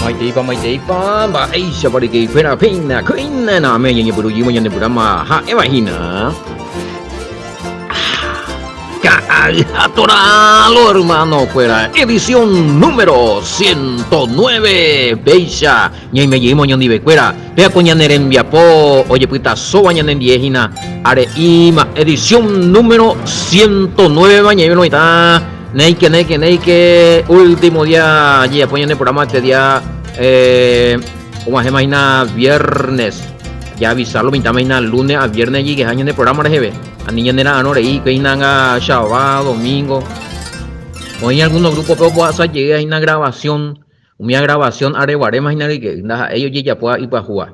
Maiteipa, Aisha Pariki, Pera Pina, Queen, Amen, y Puru, y en programa, Imagina. Atoralo, hermano, fuera edición número 109, Beisha, y me llevo en Divecuera, vea coñaner en Viapo, oye, puta, sobañan en Diejina, Areima, edición número 109, mañana, no está. Neike, último día, ya ponen el programa este día, como se imagina, viernes, ya avisarlo, me imagina lunes a viernes allí, que es año de programa de GB, a niña de la hora y que hay nada, sábado, domingo, o en algunos grupos, pero pues llegué a una grabación, areguaré, imagina que ellos ya puedan ir para jugar.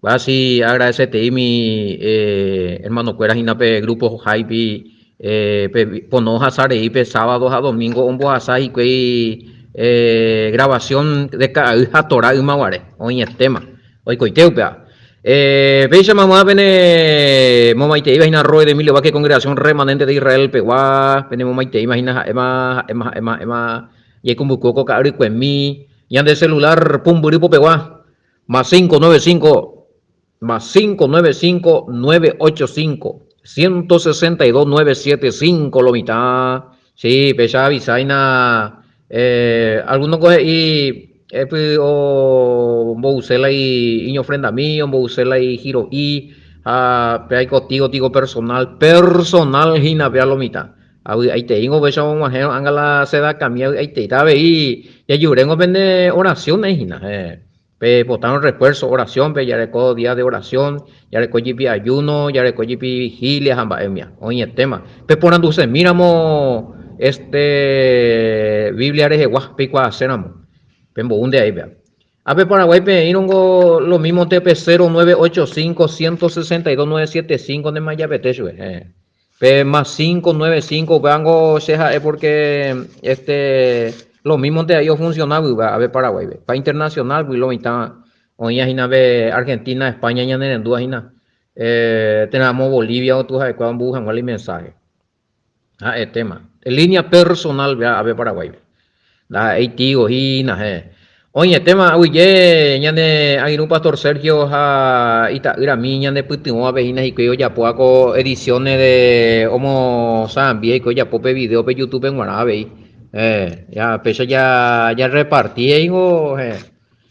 Así agradecerte mi hermano Cueras y grupo Hype pono hasare y sábado a domingo un boasai que grabación de cada Torah y maguare hoy el tema hoy coiteupea veis mamá vene momaite imagina roe de Emilio Vaque congregación remanente de Israel pegua vene momaite imagina ema y como coco cabri cuemi y ande celular pum buripo pegua más 595 985 162 975 lo mitad. Sí, pesa bisaina. Algunos coge y o bousela y iño ofrenda mío, bousela y giro y hay contigo personal hina vea lo mitad. Ahí te digo, ves a un majero, angala seda cambia, ahí te tabe y ya yurengo vende oraciones hina. Botaron refuerzo, oración, ya recuerdo día de oración, ya recuerdo ayuno, ya recuerdo vigilia, jambaemia. Oye, el tema. Por anduce, miramos Biblia de Guaspi, Cuacenamo. Pembo, un de ahí, vea. A Paraguay, irongo lo mismo TP 0985 162 975 de Mayapeteshu. Más 595, vengo, es porque lo mismo de ellos funcionaba, a ver Paraguay, para internacional, lo mitad, hoy Argentina, España, ya en duda, tenemos Bolivia, otros cuando buscan el mensaje. El tema, en línea personal, a ver Paraguay, la tío, oye, el tema, oye, hay un pastor Sergio, ita mi ñane putimo a vejinas y que yo ya puedo ediciones de homo zambia y que ya pope video pe YouTube en Guanabe. Ya pese ya repartí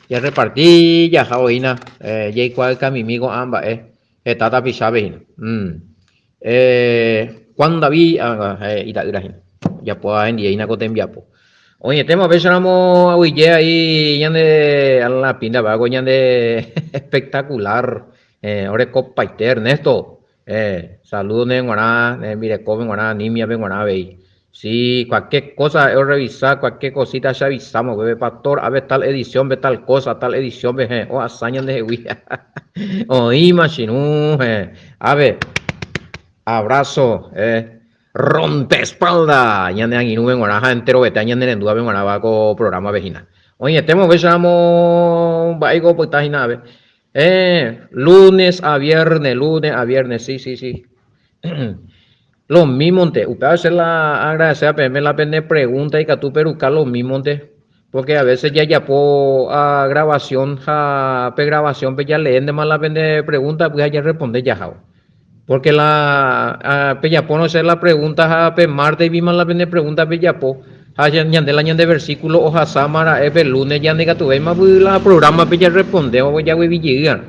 ya repartí ya jaoina ya igual que mi amigo amba tata pisabe cuando vi ita ya puedo en día ina cote enviapo. Oye, tema veces éramos ahí ya a la pinta vago ya de espectacular ahora copa Ernesto saludos en Guaná mire come Guaná nimia en Guaná veis. Sí, cualquier cosa, revisar, cualquier cosita ya avisamos, bebé pastor, a ver tal edición, ve tal cosa, tal edición, ve, o hazañas de huía. Oí, machinú, a ver, abrazo, rompe espalda, ya ne angi nube ngora entero beta ya ne ndua ben ngora ba ko programa vejina. Oye, temo besamos baigo pues tajina, lunes a viernes, sí. Los mismos te, usted hace la agradecer a PM la pene pregunta y que tú perucar los mismos te, porque a veces ya po a grabación, grabación, pues ya leen de más la pene pregunta, pues ya responde ya. Porque la Peyapo no hacer la pregunta a Marte y vimos la pene pregunta Peyapo, de la de versículo o Samara, lunes ya negativo, más la programa pues ya responde, o ya voy a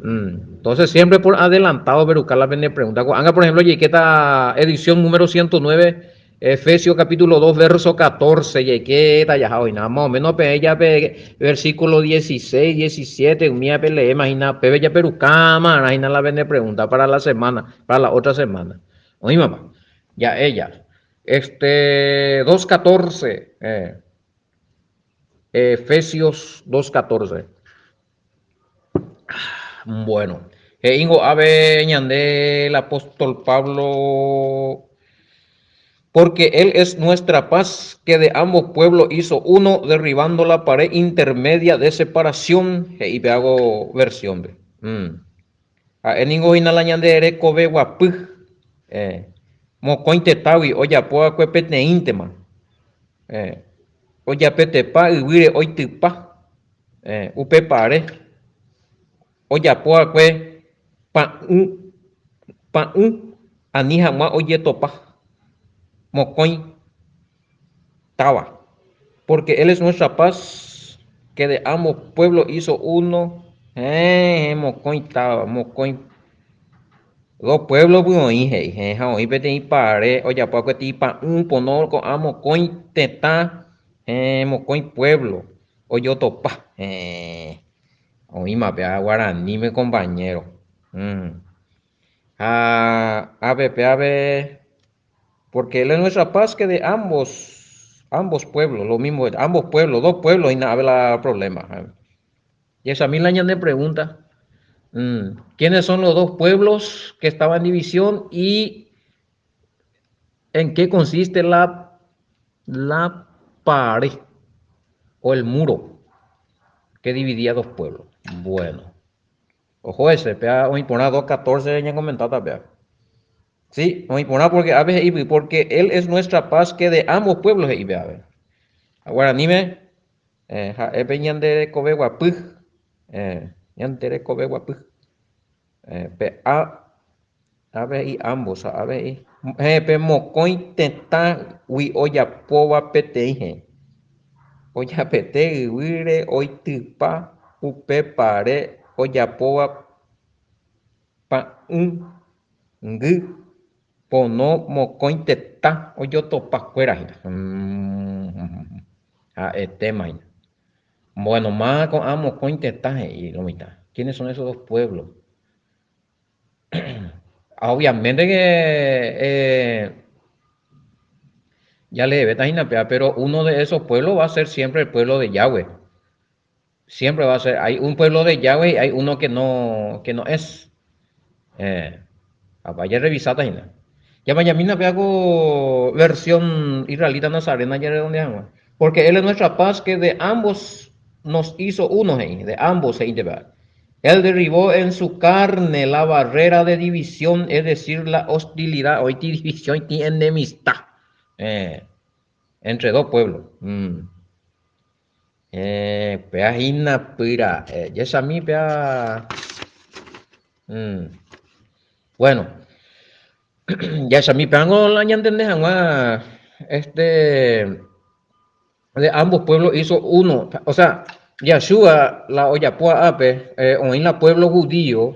entonces siempre por adelantado Berucar la pregunta. Haga por ejemplo, y que esta edición número 109, Efesios capítulo 2, verso 14, y que está ya hoy nada más o menos ya versículo 16, 17, mía le imagina pebe ya Berucama, imagina la pregunta para la semana, para la otra semana. Oye mamá, ya ella, 2:14, Efesios 2:14. Bueno, Ingo Ave ñande el apóstol Pablo, porque él es nuestra paz, que de ambos pueblos hizo uno, derribando la pared intermedia de separación. Y me hago versión. En Ingo Inala ñande ere kobe guapuj, mocointe tawi, oya poa cuepete íntema, oya petepa, huire oitipa. upe pare oyapo kue pa'ũ ani hag̃ua ojetopa mokõi táva, porque Él es nuestra paz, que de ambos pueblos hizo uno. Mokõi táva, mokõi dos pueblos oĩ he'i ha oĩ peteĩ pare ojapo kuetĩ pa'ũ ponó ko'ã mokõi tetã, mokõi pueblo ojotopa. Oĩmapea Guaraníme compañero. Ave, porque Él es nuestra paz, que de ambos pueblos, lo mismo, ambos pueblos, dos pueblos y no habla problema. Y esa mí la ñande pregunta, ¿quiénes son los dos pueblos que estaban en división y en qué consiste la pared o el muro que dividía dos pueblos? Bueno, ojo ese, pea, hoy por 2:14 ya comentado, pea. Sí, hoy por porque Él es nuestra paz, que de ambos pueblos y vea. Ahora nime, ñande kobe guapึ, ñande kobe guapึ, ave y ambos, ave y pe mokõi tetã ui ojapóva peteĩ ojapete yvýre oitypa upe pare ojapóva pa'ũ ngy ponó mokõi tetã ojotopakuéra. Tema. Bueno, más ko'ã mokõi tetã he'i lomita. ¿Quiénes son esos dos pueblos? Obviamente que ya le ve Jinapea, pero uno de esos pueblos va a ser siempre el pueblo de Yahweh. Siempre va a ser, hay un pueblo de Yahweh y hay uno que no es. Vaya revisada Jina. Ya vaya mina hago versión israelita nazarena ya de donde llama. Porque Él es nuestra paz, que de ambos nos hizo uno, de ambos se integra. Él derribó en su carne la barrera de división, es decir, la hostilidad, hoy división y enemistad entre dos pueblos. Pea hina pira, yesami pea. Bueno, yesami peango la ñandende hangua, de ambos pueblos hizo uno, o sea, Yahshua la oyapua ape, o en la pueblo judío,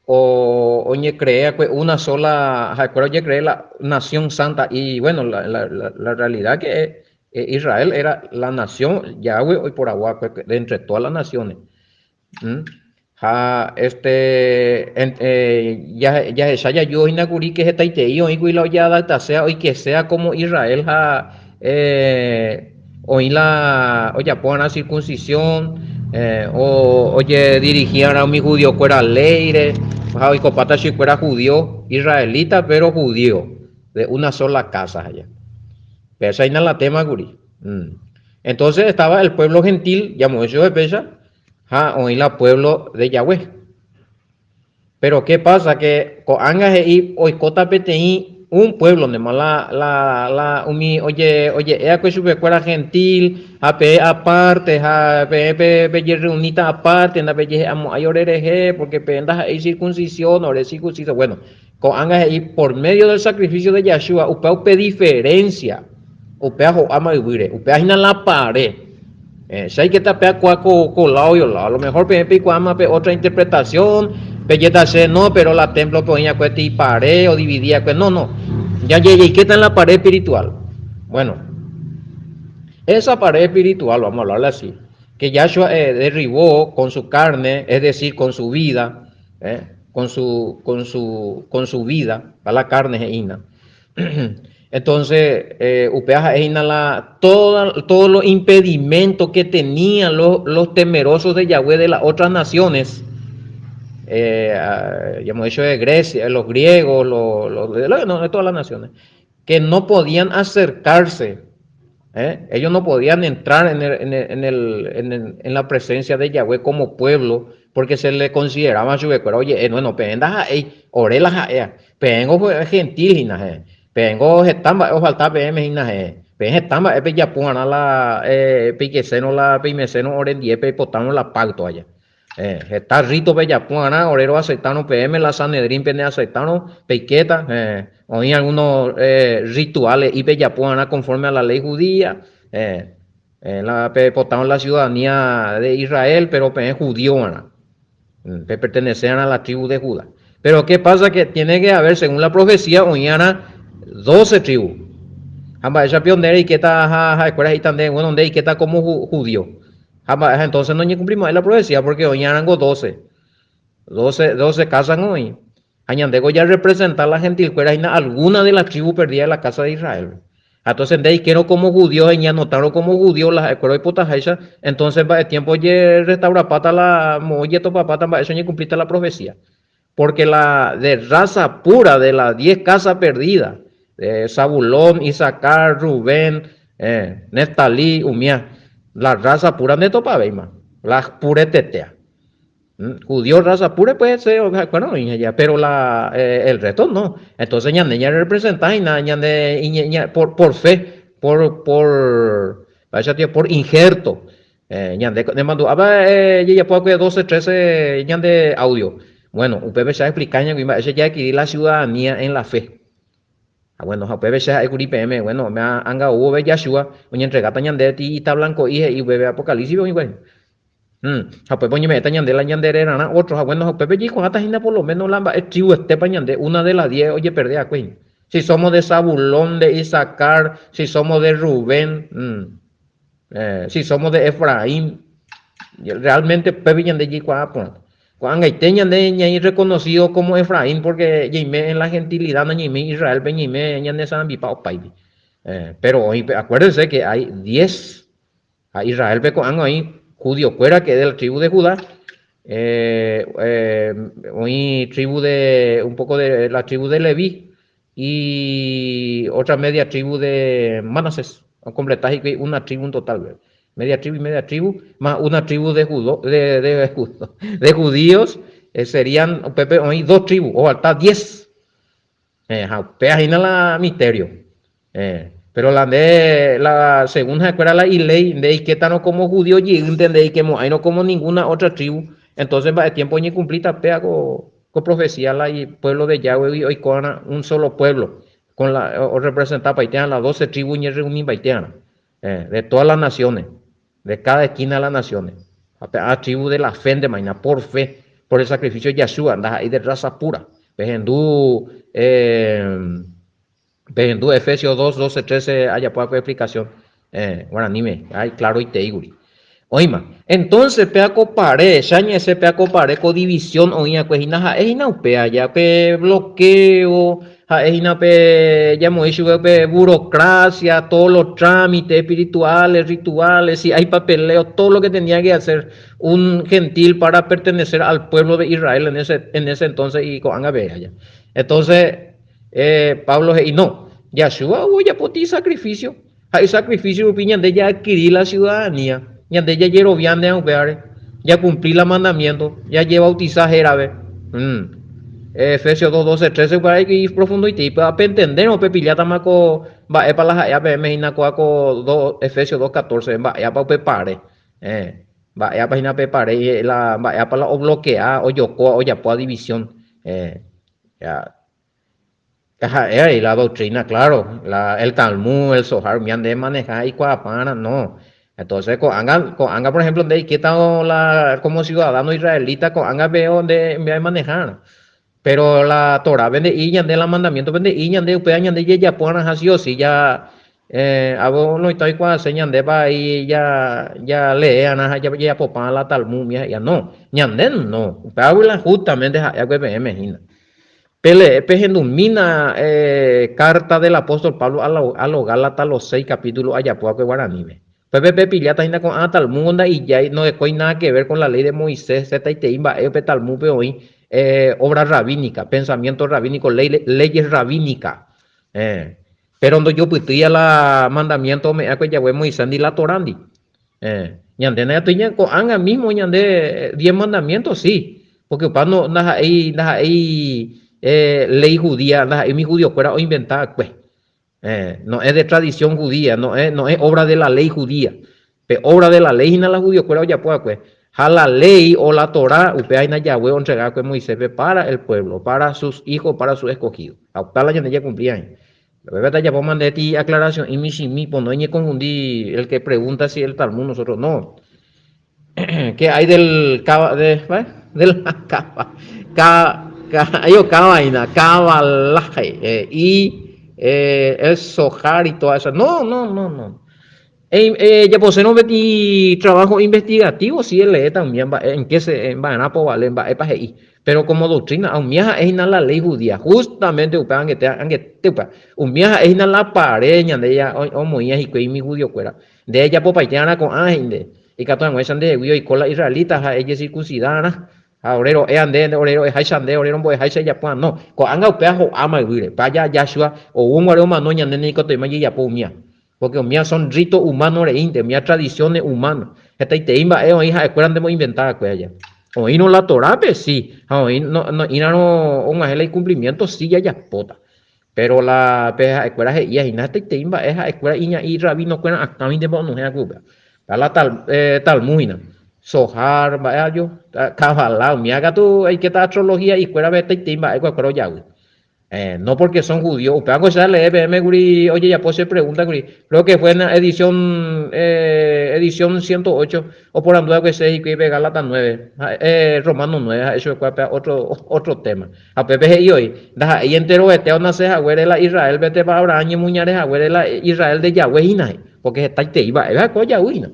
o oye crea una sola, oye crea la nación santa, y bueno, la realidad que Israel era la nación Yahweh hoy por agua de entre todas las naciones. Ya esa yo inauguré que esta y hoy la ya sea hoy que sea como Israel hoy la oye pon la circuncisión, oye dirigían a mi judío fuera leire, hoy copata si fuera judío israelita pero judío de una sola casa allá. Pero esa es la tema guri. Entonces estaba el pueblo gentil, llamó eso de Pesha, hoy la pueblo de Yahweh. Pero qué pasa que coanga y hoy cota PTI un pueblo de mala oye ella que sube fuera gentil aparte reunita aparte en la belleza amorereje porque pendas hay circuncisión o circuncisión. Bueno, coanga y por medio del sacrificio de Yahshua upe diferencia upea ama vivir upea hina la pared. Si que tapea colado yo a lo mejor ama otra interpretación belleza no, pero la templo ponía y pared o dividía no, ya llegué, ¿qué está en la pared espiritual? Bueno, esa pared espiritual, vamos a hablarle así, que Yahshua derribó con su carne, es decir, con su vida, con su vida, a la carne ina. Entonces, upeaja ina todos los impedimentos que tenían los temerosos de Yahweh de las otras naciones. Hemos hecho de Grecia, los griegos, de todas las naciones, que no podían acercarse, ellos no podían entrar en la presencia de Yahweh como pueblo, porque se le consideraba pero oye, bueno, pendas orelas pengo gentil, pengo estamba o falta pm Peje tamba epe ya puana la pequeceno la peimeceno oren die pe potano la pacto allá. Está rito pe ya puana orero aceptano PM la Sanedrín pene aceptano pequeta oí algunos rituales y pe ya puana conforme a la ley judía la pe potano la ciudadanía de Israel pero pe judío ana que pertenecían a la tribu de Judá. Pero ¿qué pasa? Que tiene que haber, según la profecía, oíana 12 tribus. Hamba esa pionera y que está escuela y también bueno donde y que está como judío. Hamba entonces no cumplimos la profecía porque hoy eran 12 casas hoy. Añandego ya representar la gentil cuera alguna de las tribus perdidas de la casa de Israel. Entonces de ahí quiero como judío y anotaron como judío las escuelas de potajaisa. Entonces va el tiempo ya restaura pata la molleto papata va eso ya cumpliste la profecía. Porque la de raza pura de las 10 casas perdidas Zabulón, Isaacar, Rubén, Neftalí, Umia, la raza pura de Topabeima, la puretetea. Judío, raza pura puede ser, bueno, pero el resto no. Entonces, ya representa por fe, por injerto. De mando, ya puedo 12, 13, de audio. Bueno, UPB se explica, ya adquirí la ciudadanía en la fe. Bueno, jape sea PM, bueno, me anga hubo Yashua, oye entregata ñande ti está blanco y bebe apocalipsis y bueno. Jape poñe me ñande la ñandere era otro, bueno, jape y con ata por lo menos la tribu este pañande, una de las 10, oye perdí a Queen. Si somos de Zabulón, de Isaacar, si somos de Rubén, si somos de Efraín, realmente Pepe ñande y cuando teñan de ñay reconocido como Efraín porque ñime en la gentilidad no ñime Israel ñime ñane san bipao paibi. Pero hoy acuérdense que hay 10 a Israel peco ahí judío fuera que es de la tribu de Judá hoy tribu de un poco de la tribu de Leví y otra media tribu de Manasés a completar una tribu en total, ¿verdad? Media tribu, más una tribu de judíos, serían Pepe, hoy 2 tribus, o hasta 10. Peajina la misterio. Pero la segunda escuela la ley de que tan como judío y entendéis que hay no como ninguna otra tribu. Entonces va el tiempo ni cumplita pea con profecía la y pueblo de Yahweh y hoy con un solo pueblo con la o representar paitean las 12 tribus y reunir paitean de todas las naciones. De cada esquina de las naciones. A tribu de la fe de mañana, por fe, por el sacrificio de Yeshua, andas ahí de raza pura. Pejendú, Efesios 2, 12, 13, haya poca explicación. Bueno, anime, ay, claro, y te digo. Oima, entonces, peaco pare, shaña ese peaco pare, con división, oía, pues, pea, ya, pe, bloqueo, ya burocracia, todos los trámites espirituales, rituales, si hay papeleo, todo lo que tenía que hacer un gentil para pertenecer al pueblo de Israel en ese entonces y con allá. Entonces, Pablo y no, Yahshua, ya poti sacrificio, hay sacrificio, opinión de ya adquirí la ciudadanía, ya de ya yerobian de ya cumplí la mandamiento, ya lleva bautizaje árabe. Efesios 2, 12, 13, para que ir profundo y tipo, para entender, no pepillata maco, va, es para las ya me coaco Efesios 2, 14, va, ya para prepare, va, ya para prepare, va, ya para la bloquear, o yo, o ya para división, ya. Y la doctrina, claro, el Talmud, el Zohar, me han de manejar y cuapana, no. Entonces, con anga, por ejemplo, de que está como ciudadano israelita, con anga veo donde me hay manejar. Pero la Torah vende y de la mandamiento vende y de upeañan de ya ponen así o si ya hago no estoy cuando enseñan de va y ya lean ya popan la Talmud ya no ñanden no habla justamente ya que me imagina pele pegendumina carta del apóstol Pablo a los Gálatas los 6 capítulos allá pues que guaraní Pepe pillata con Talmud y ya no hay nada que ver con la ley de Moisés z y te imba Talmud hoy obra rabínica, pensamiento rabínico, leyes rabínicas. Pero cuando yo putía la mandamiento me hago ya voy Moisés ni la Torandi. Ñande na tuña con anga mismo ñande 10 mandamientos sí, porque para no ahí ley judía, mi judío fuera o inventar pues. No es de tradición judía, no es obra de la ley judía. Pero obra de la ley, y la judío, cuero ya puede, pues. A la ley o la Torah, usted hay Yahweh entregar que Moisés para el pueblo, para sus hijos, para sus escogidos. A la gente ya cumplía. La verdad ya puedo mandar ti aclaración y mi pues no hay que confundir el que pregunta si el Talmud, nosotros no. ¿Qué hay del del cabalaje y el sojar y todo eso? No. Ya posee no metí trabajo investigativo, sí, él lee también, en qué se va a vale, va a pero como doctrina, aun miaja es la ley judía, justamente upan que te un miaja es la pareña de ella, o moías y que mi judío fuera, de ella popaitiana con ángel, y que todas muestran de judío y con la israelita, a ella circuncidana, a orero, ande, orero, es haishande, orero, boy, haisha ya pues, no, con anga upeajo ama y vire, vaya Yashua, o un guareo manoña, nene, que te imagina ya pues mía. Porque mía son ritos humanos reínte, mía tradiciones humanas. Esta te imba hija escuela de inventar pues allá. O no la Torah, pues sí. O no un ángel cumplimiento sí ya pota. Pero la escuela es y nada te imba esa escuela y rabino cuena acá de bono es acuba. La tal muina. Sojar, vaya yo, cabalao, mi haga tú, hay que estar astrología y escuela vete te imba, pero ya, güey. No porque son judíos. Pero ya le guri, oye, ya pues se pregunta, guri. Creo que fue en la edición 108, o por andar que se y que Galata 9, Romano 9, eso es otro tema. A Pepe y hoy, y entero este a una ceja, güey, la Israel, vete para Abraham y muñares, güey, la Israel de Yahweh, porque está y te iba, es cosa Yahweh.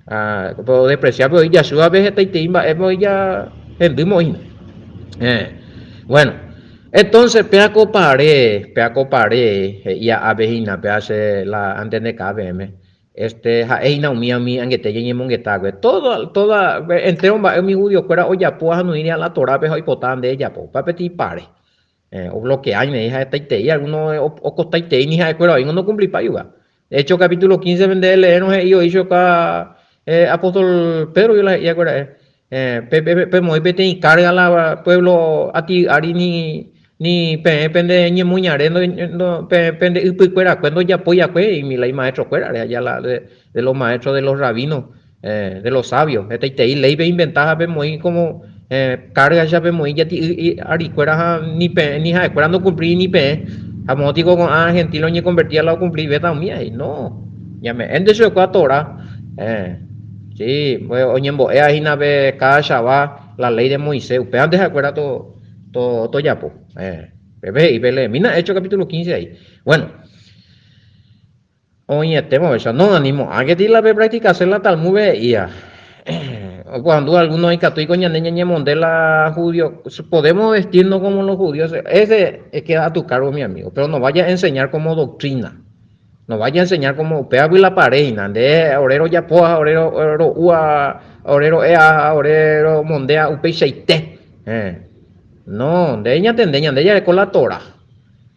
Pero despreciar, pero ya su vez está y te iba, es ya, bueno. Entonces, peaco pare, y a vejina, peace la antes de KBM. Eina mi angete, y mongetagüe. Toda, entero, mi judío, fuera, oye, pues, no iría a la Torah, pero hipotan de ella, pues, papeti pare. O lo que hay, me hija, esta y algunos, o costa y ni hija de cuero, ahí no cumplí para ayudar. De hecho, capítulo 15, vende leernos, y yo hizo acá, apóstol Pedro, yo la, y acuerda, muy pete y carga la pueblo, a ti, ari ni pende ñe muñare no pende y cuera cuando ya poya cue y mi ley maestro cuera ya la de los maestros de los rabinos de los sabios este y ley ve inventaja ve muy como carga ya ve muy ya ti ari cuera ni ni ja cuera no cumplir ni pe a motivo con argentino ni convertía la cumplir ve también y no ya me ende su ecuatora sí pues oye boea hina ve cada Shabbat la ley de Moisés pero antes acuerda todo ya po Bebé y Belé. Mira, hecho capítulo 15 ahí. Bueno, oye, temo eso. No animo. A que la práctica hacer la Talmud y ya. Cuando algunos hay católicos ñaña mondela judío, podemos vestirnos como los judíos. Ese queda a tu cargo, mi amigo. Pero no vaya a enseñar como doctrina. No vaya a enseñar como pea y la pareina. De orero ya poa, orero ua, orero ea, orero mondea, upeiseite. No, de ella tendeña, de ella con la Torah.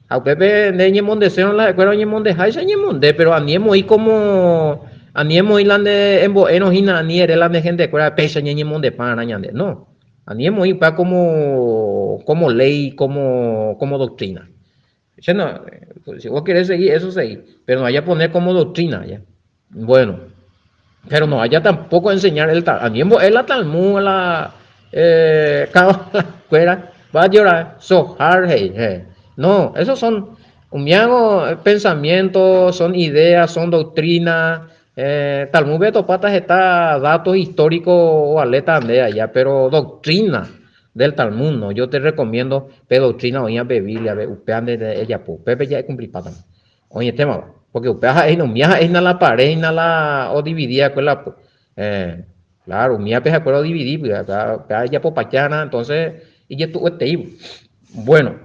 A Pepe de ñemonde se la escuela ñemonde hay se ñemonde, pero aniemo y como aniemo y lande en boeno hina ni era la de gente escuela pesa ñemonde para ñande. No. Aniemo y pa como ley, como doctrina. No, si vos querés seguir, eso seguir, pero no vaya a poner como doctrina ya. Bueno, pero no vaya tampoco a enseñar el tal. Aniemo es la Talmud, la escuela, va a llorar, sojar, hey. No, esos son pensamientos, son ideas, son doctrinas. Talmud Beto Patas está datos históricos o aleta de allá, pero doctrina del Talmud, no. Yo te recomiendo pe doctrina oía Biblia, upean de ella, pues, pepe ya cumplí para. Oye, tema, porque upean ahí no, mía es la pared, la o dividía con la, claro, mía peja puedo dividir, ya por pachana, entonces, y ya tú te bueno.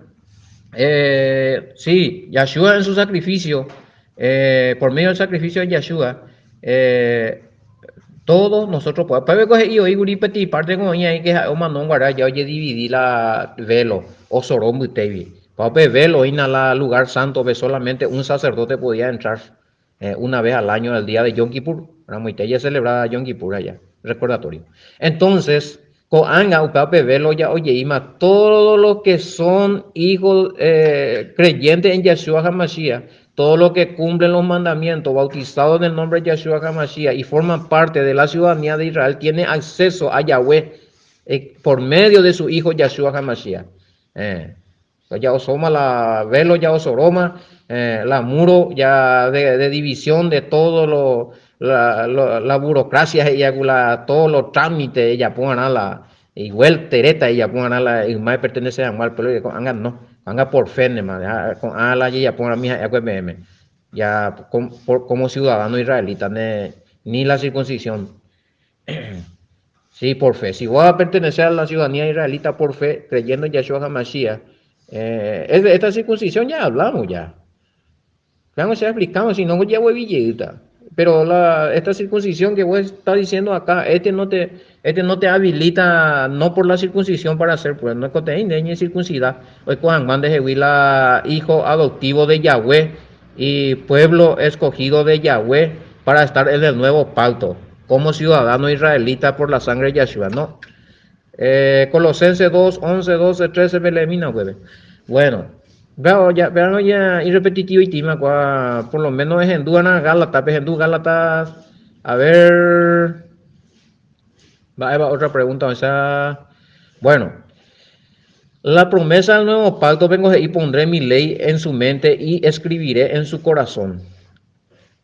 Sí, Yahshua en su sacrificio, por medio del sacrificio de Yahshua, todos nosotros podemos coger y oír y parte con ella que o mandó guardar ya oye dividir la velo o sorombo y tevi. Para velo y en el lugar santo ve solamente un sacerdote podía entrar una vez al año el día de Yom Kippur. Para muy ya celebrada Yom Kippur allá, recordatorio. Entonces, Coanga, upape, velo ya, oye, Ima, todos los que son hijos creyentes en Yeshua HaMashiach, todos los que cumplen los mandamientos, bautizados en el nombre de Yeshua HaMashiach y forman parte de la ciudadanía de Israel, tienen acceso a Yahweh por medio de su hijo Yeshua HaMashiach. Ya osoma la velo, ya osoroma, la muro ya de división de todo la burocracia, ella, todos los trámites, ella pongan a la igual tereta, ella pongan a la y más pertenece a mal, pero anga no, anga por fe, con a la ella pongan a mi ya como ciudadano israelita, ni la circuncisión. Sí, por fe. Si vos vas a pertenecer a la ciudadanía israelita por fe, creyendo en Yeshua HaMashiach, esta circuncisión ya hablamos ya. Vamos a explicar, si no ya voy villita. Pero esta circuncisión que vos estás diciendo acá, este no te habilita, no por la circuncisión para hacer, pues no es que te circuncidar. Hoy Juan Juan de Jehuila, hijo adoptivo de Yahweh y pueblo escogido de Yahweh para estar en el nuevo pacto, como ciudadano israelita por la sangre de Yeshua, ¿no? Colosenses 2, 11, 12, 13, me elimina, pues. Bueno. Veo ya y repetitivo y tima, por lo menos es en Duana Gálatas, pues en Gálatas, a ver, va otra pregunta, o sea, bueno, la promesa del nuevo pacto vengo y pondré mi ley en su mente y escribiré en su corazón.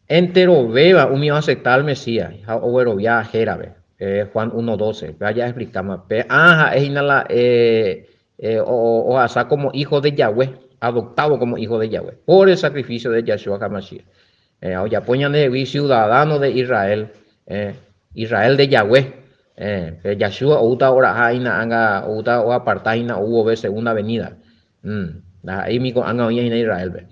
Entero beba un mío aceptar al Mesías, o ya jerabe, Juan 1:12, vaya a explicarme, ajá, es inala, o así como hijo de Yahweh, adoptado como hijo de Yahweh, por el sacrificio de Yeshua HaMashiach. Ya ponían de ciudadano de Israel, Israel de Yahweh. Yeshua outa ora haina anga outa o apartaina hubo ve segunda venida. Ahí mi anga oye en Israel ve.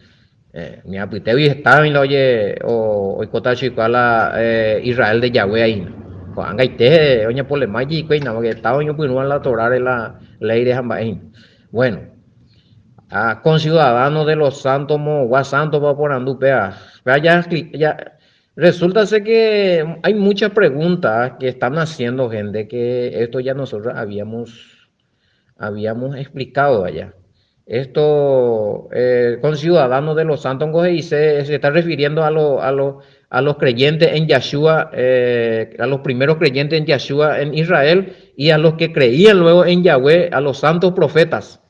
Mi apitevi estaba en la oye o kotachi kala Israel de Yahweh ahí. Anga ite oña polemaji kuina que estaba yo puno la Torah de la ley de Hambaín. Bueno, con ciudadanos de los santos, santos va por andupea. Ya resulta ser que hay muchas preguntas que están haciendo gente que esto ya nosotros habíamos explicado allá. Esto con ciudadanos de los santos y se está refiriendo a los creyentes en Yeshua, a los primeros creyentes en Yeshua en Israel y a los que creían luego en Yahweh, a los santos profetas.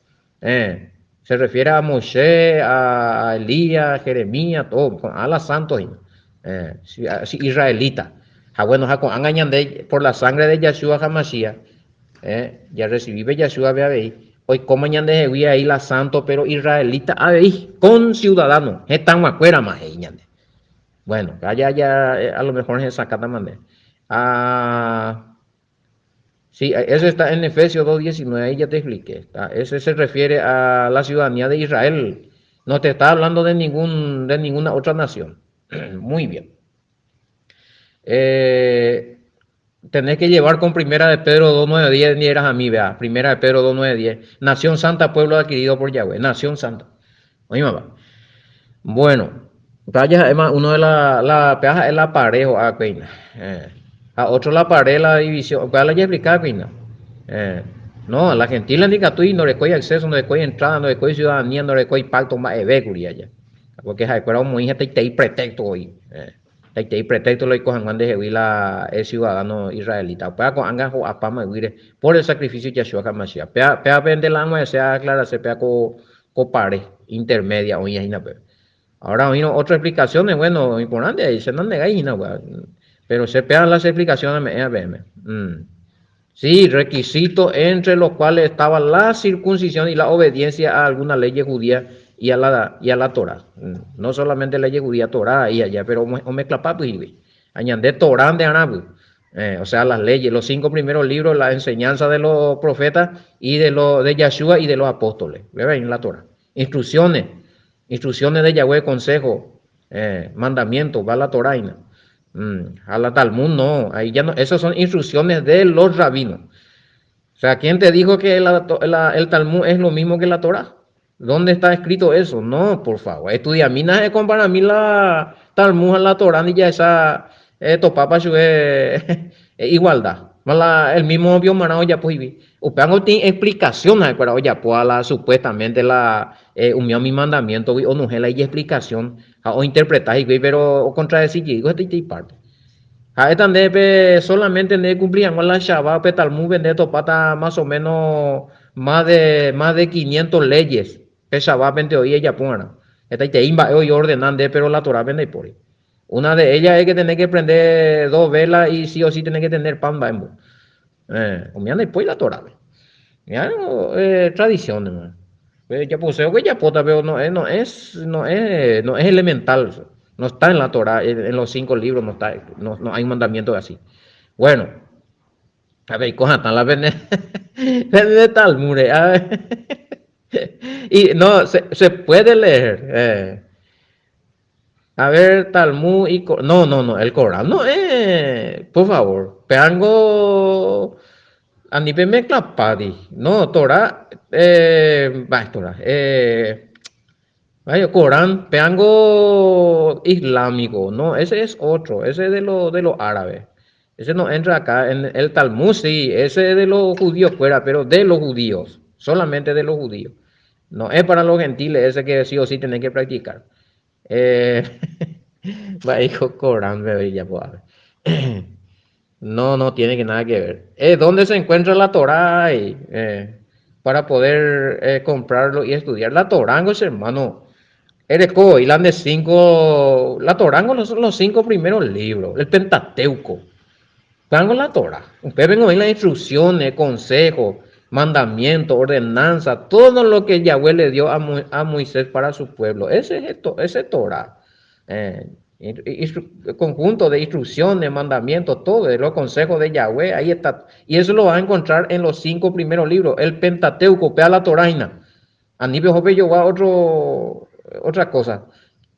Se refiere a Moshe, a Elías, a Jeremías, todo, a los santos israelitas. Bueno, por la sangre de Yeshua HaMashiach, ya recibí Yeshua Beabei. Hoy como ñande ahí la santo, pero israelita con ciudadanos. Están afuera más bueno, ya a lo mejor es sacata mande. Sí, eso está en Efesios 2:19, ahí ya te expliqué. Ese se refiere a la ciudadanía de Israel. No te está hablando de ninguna otra nación. Muy bien. Tenés que llevar con Primera de Pedro 2:9-10, ni eras a mí, vea. Primera de Pedro 2:9-10. Nación santa, pueblo adquirido por Yahweh. Nación santa. Oye, mamá. Bueno, vaya, uno de la peaja es la parejo a Quina. A otro la pared la división. ¿Cuál la ya explicar, Quina? No, la gentil indica tú y no recoge acceso, no recoge entrada, no recoge ciudadanía, no recoge pacto más evecuria ya. Porque hay cual como hija te hay pretexto hoy. Te hay pretexto lo cojan cuando la el ciudadano israelita. Para con anga a pama por el sacrificio de Yeshua HaMashiach. Pea vende la alma sea clara se pea co pare intermedia hoy ahí ahora vino otra explicación, bueno, importante ahí se no negáis pero se pegan las explicaciones Sí, requisitos entre los cuales estaba la circuncisión y la obediencia a alguna ley judía y a la Torah. No solamente ley judía, Torah y allá, pero o mezcla papi, añade Torah de Anabu. O sea, las leyes, los 5 primeros libros, la enseñanza de los profetas y de Yeshua y de los apóstoles. ¿Ven? En la Torah. Instrucciones de Yahweh, consejo, mandamientos, va la Torah. A la Talmud no, ahí ya no, esas son instrucciones de los rabinos. O sea, ¿quién te dijo que el Talmud es lo mismo que la Torah? ¿Dónde está escrito eso? No, por favor, estudia mina para mí la Talmud a la Torah y ya esa topapa es igualdad. El mismo Biomarao ya pues vi. Upeango tiene explicación, pero ya pues la supuestamente la unión mi mandamiento o no la explicación o interpretar y pero o contradecir digo este parte. A esta neve solamente ne cumplían con la Shabbat petalmu vende topata más o menos más de 500 leyes. Que Shabbat vende hoy ella ponga. Esta te imba hoy ordenan de pero la Torah vende por ahí. Una de ellas es que tener que prender 2 velas y sí o sí tener que tener pan bambo. Comiendo después la Torah. Ya tradición, ¿no? Ya poseo que ya pota, pero no es elemental. No está en la Torah, en los 5 libros no está, no hay un mandamiento así. Bueno, a ver, cosas tan la vende de Talmud, a ver. Y no, se puede leer. A ver, Talmud y no, el Corán no por favor, peango Anipe me clapadi, no, Torah, Torah, vaya, Corán, peango islámico, no, ese es otro, ese es de los árabes, ese no entra acá, en el Talmud sí, ese es de los judíos fuera, pero de los judíos, solamente de los judíos, no es para los gentiles, ese que sí o sí tienen que practicar. Eh, va, hijo, Corán, bebé, ya puedo ver. No, no tiene que nada que ver. ¿Dónde se encuentra la Torá ahí? Para poder comprarlo y estudiar. La Torango es hermano. Ereco, y de 5. La Torango no son los 5 primeros libros. El Pentateuco. Tango la Torah. Usted vengo en las instrucciones, consejos, mandamientos, ordenanzas, todo lo que Yahweh le dio a Moisés para su pueblo. Ese es Torah. Eh, conjunto de instrucciones, mandamientos, todo, de los consejos de Yahweh, ahí está. Y eso lo va a encontrar en los 5 primeros libros. El Pentateuco, pea la Toraina. A nivel joven yo va otra cosa.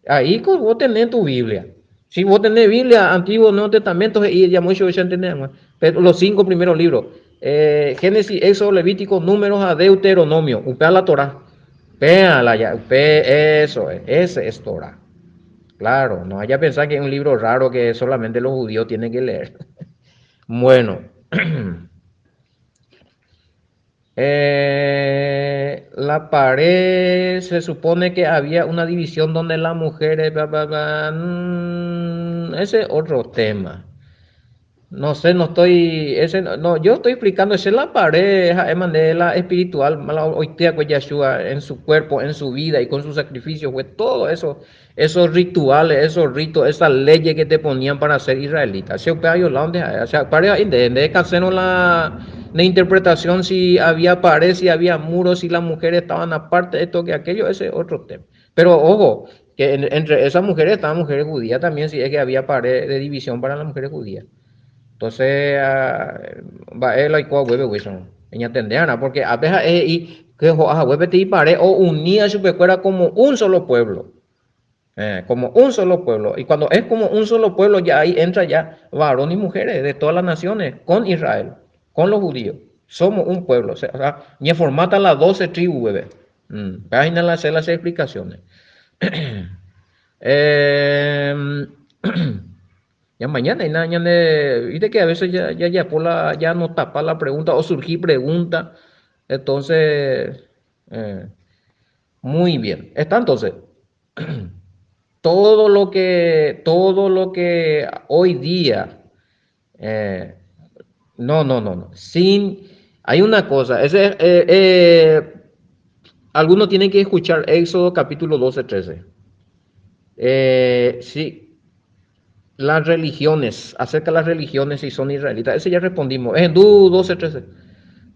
Ahí vos tenés tu Biblia. Si vos tenés Biblia, Antiguo, Nuevo Testamento, y ya mucho ya entendemos. Pero los 5 primeros libros, Génesis, Éxodo, Levítico, Números a Deuteronomio, upea la Torah. Péala ya, eso es, ese es Torah. Claro, no haya pensar que es un libro raro que solamente los judíos tienen que leer. Bueno, la pared se supone que había una división donde las mujeres, ese es otro tema. No sé, no estoy, no, yo estoy explicando, esa es la pareja, es manera espiritual, hoy día con Yeshua en su cuerpo, en su vida y con su sacrificio, fue todo eso, esos rituales, esos ritos, esas leyes que te ponían para ser israelita. Se o sea, para de hacernos la interpretación si había pared, si había muros, si las mujeres estaban aparte, esto que aquello, ese es otro tema. Pero ojo, que entre esas mujeres estaban mujeres judías también, si es que había pared de división para las mujeres judías. Entonces, va él y hueve wilson. Ella tendrá, porque a veces y que hueve te pare o unía su pecuera como un solo pueblo. Como un solo pueblo. Y cuando es como un solo pueblo, ya ahí entra ya varón y mujeres de todas las naciones con Israel, con los judíos. Somos un pueblo. O sea, ni formatan las 12 tribus, bebé. Página las explicaciones. eh, Ya mañana y nada, viste que a veces ya por ya no tapa la pregunta o surgir pregunta. Entonces, eh, muy bien. Está entonces, todo lo que hoy día, eh, no. Hay una cosa, algunos tienen que escuchar Éxodo capítulo 12-13. Sí, las religiones, acerca de las religiones si son israelitas, ese ya respondimos. En Du 12:13.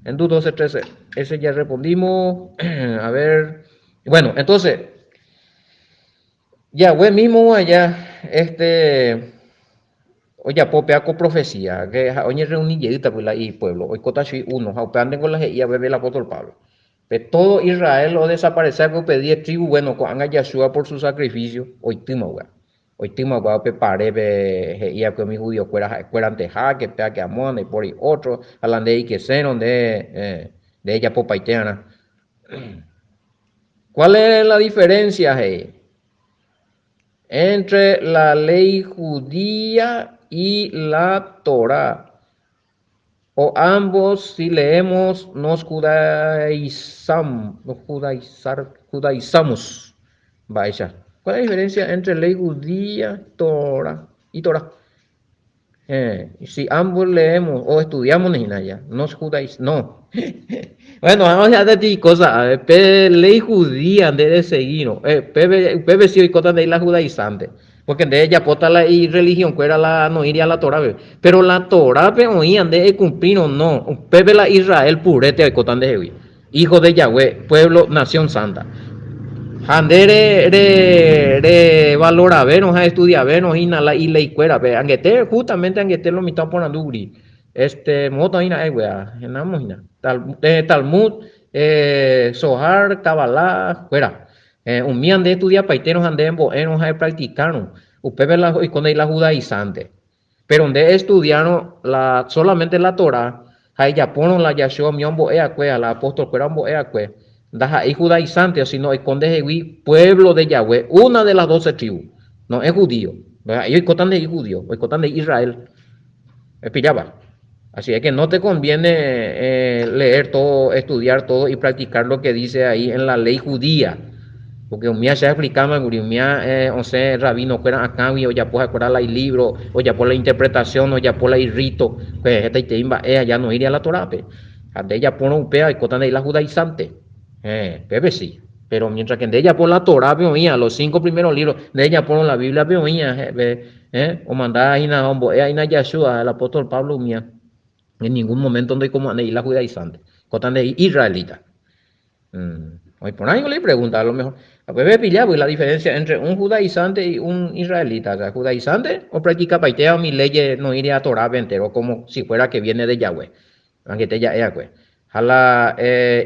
En Du 12:13. Ese ya respondimos. A ver. Bueno, entonces, Yahweh mismo allá, oye, popea con profecía, que oye reuní yedita pues y pueblo, hoy cotachi uno, jaupeando con la y bebe el apóstol Pablo. De todo Israel lo desaparecer, que pedía tribu, bueno, con a Yahshua por su sacrificio, hoy timo, hoy timo, prepare, y a que mi judío fueran teja, que pea que amón, y por y otro, alande y que senon de ella popaiteana. ¿Cuál es la diferencia, entre la ley judía y la Torá? O ambos, si leemos, judaizamos. Vaya. ¿Cuál es la diferencia entre ley judía, Torah y Torah? Si ambos leemos o estudiamos en ya, nos judaiz, no. Bueno, vamos a decir cosas, a ver, ley judía de seguir, no. Pepe si hoy cosas de la judaizante, porque de ella pota la y religión, que era la, no iría a la Torah, pero la Torah, oían de cumplir o no, Pepe la Israel purete, hoy cosas de hoy, hijo de Yahweh, pueblo, nación santa. Andere re valora vernos a estudiar vernos inala y la icuera ve angete justamente angete lo mitad por andugri moto ina wea enamos ina Talmud Sohar Kabbalah fuera un mian de estudiar paiteros andemos enos a practicarnos upepe la y con la judaizante pero donde estudiaron la solamente la Torah hay ya ponen la Yahshua miombo eacue la apóstol cuerambo eacue Daja y judaizante, sino el conde Jehuí, pueblo de Yahweh, una de las 12 tribus. No es judío. Ellos cotan de judío, cotan de Israel. Pillaba. Así es que no te conviene leer todo, estudiar todo y practicar lo que dice ahí en la ley judía. Porque un día se explicaba, un día, o sea, rabino, que era acá, o ya puede acordar el libro, o ya por la interpretación, o ya por el rito, pues esta y ya no iría a la Torah, de ella pone un pea y cotan de la judaizante. Pepe sí. Pero mientras que de ella por la Torah, veoía, los 5 primeros libros, de ella por la Biblia, veoía, o mandaba a Ina Hombo, a Ina Yahshua, el apóstol Pablo, mía, en ningún momento donde como de la judaizante, cotan de israelita. Hoy por ahí yo le pregunto, a lo mejor, a Pepe pilla, pues la diferencia entre un judaizante y un israelita, o sea, judaizante o practica paitea o mi ley no iría a Torah entero, como si fuera que viene de Yahweh, aunque te ya pues. A la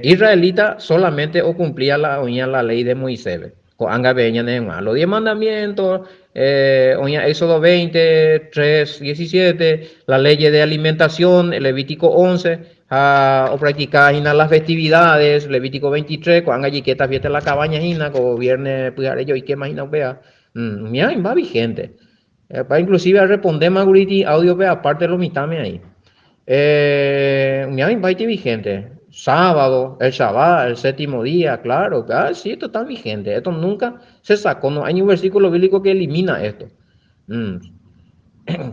israelita solamente o cumplía la ley de Moisés. Los 10 mandamientos, Éxodo 20, 3, 17, la ley de alimentación, el Levítico 11, o practicar las festividades, Levítico 23, cuando hay que esta fiesta en la cabaña, como viernes, pues yo y qué más, vea, mira, va vigente. Para inclusive responder más audio, vea, aparte de los mitades ahí. Mi invite vigente. Sábado, el Shabbat, el séptimo día, claro. Sí, esto está vigente. Esto nunca se sacó. No hay un versículo bíblico que elimina esto.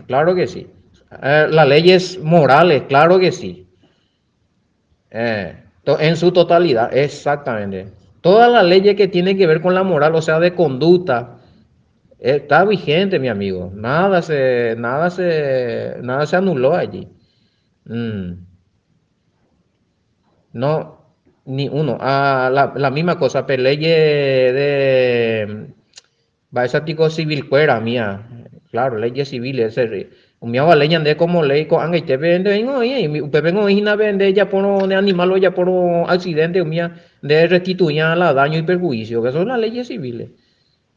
Claro que sí. Las leyes morales, claro que sí. En su totalidad, exactamente. Todas las leyes que tienen que ver con la moral, o sea, de conducta, está vigente, mi amigo. Nada se anuló allí. No, ni uno. La misma cosa, pero leyes de Baisatico civil cuera mía. Claro, leyes civiles. Un mío leñan de como ley con anga y te vende y usted vengo a vender ya por de animal o ya por accidente mía de restituir la daño y perjuicio, que son las leyes civiles.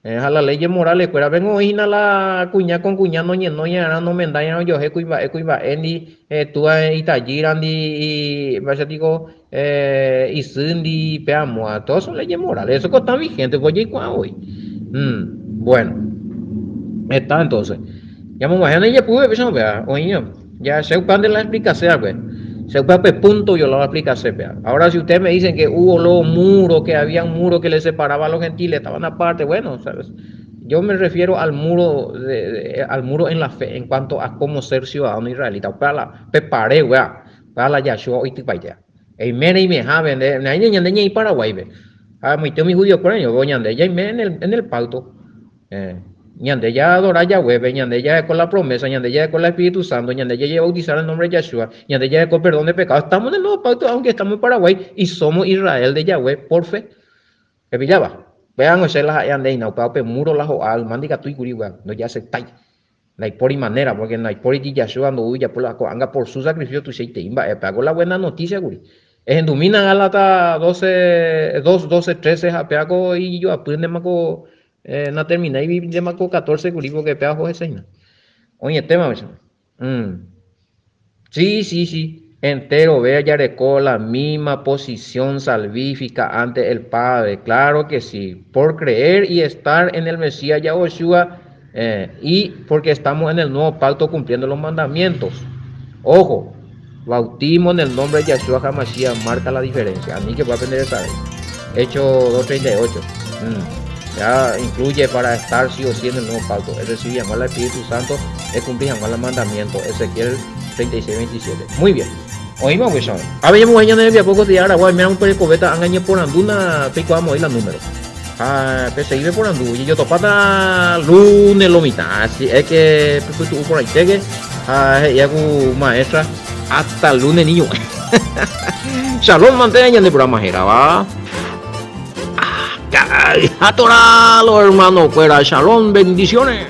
A las leyes morales, cuera vengo a la cuña con cuña no no me dañan yo cuiva endi tú itallir andi y vaya digo y sindi peamo a todas son leyes morales, eso que está vigente voy a hoy. Bueno, está entonces. Ya me imagino ya pude ver vea, oye, ya se pan de la explicación, pues. Se punto yo lo voy a explicar, vea. Ahora si ustedes me dicen que hubo los muros, que había un muro que les separaba a los gentiles, estaban aparte, bueno, ¿sabes? Yo me refiero al muro al muro en la fe en cuanto a cómo ser ciudadano israelita. Para la preparé, wea, para la Yahshua hoy te vaya. El mene y me jaben de y Paraguay, ve. Mi tío mi judío por ello, voy de ya en el pacto. Ñande ya adora Yahweh, ñande ya con la promesa, ñande ya con el Espíritu Santo, ñande ya bautizar el nombre de Yahshua, ñande ya con perdón de pecados. Estamos en el nuevo pacto, aunque estamos en Paraguay y somos Israel de Yahweh por fe. ¿Qué pillaba? Vean, o sea, las andenas, o pe muro las o al mandiga tu y curiwa, no ya se tai. No hay por y manera, porque no hay por y Yahshua no huya por la anga por su sacrificio tu se te imba, pagó la buena noticia, guri. Es en Dumina Galata 12, 13, apeaco y yo aprende más no terminé y de más 14 guri que pega José Seina. Oye, tema, sí, entero, vea Yarecó la misma posición salvífica ante el Padre, claro que sí, por creer y estar en el Mesías Yahushua y porque estamos en el nuevo pacto cumpliendo los mandamientos. Ojo, Bautismo en el nombre de Yahshua HaMashiach marca la diferencia. A mí que voy a aprender a saber. Hechos 2:38. Ya incluye para estar sí o sí en el nuevo pacto. Es decir, llamar al Espíritu Santo es cumplir llamar al mandamiento. Ezequiel 36:27. Muy bien. Oímos, pues, a ver, me voy a enviar poco de ahora. Mira un pericobeta, han por anduna, pico vamos a ir la número. Se iba por andu, y yo topata lunes lo mitad. Así es que, pues tú por ahí tegue, y hago maestra hasta el lunes, niño. Shalom, mantenga de programa, va. Atoralo, hermano, fuera, shalom, bendiciones.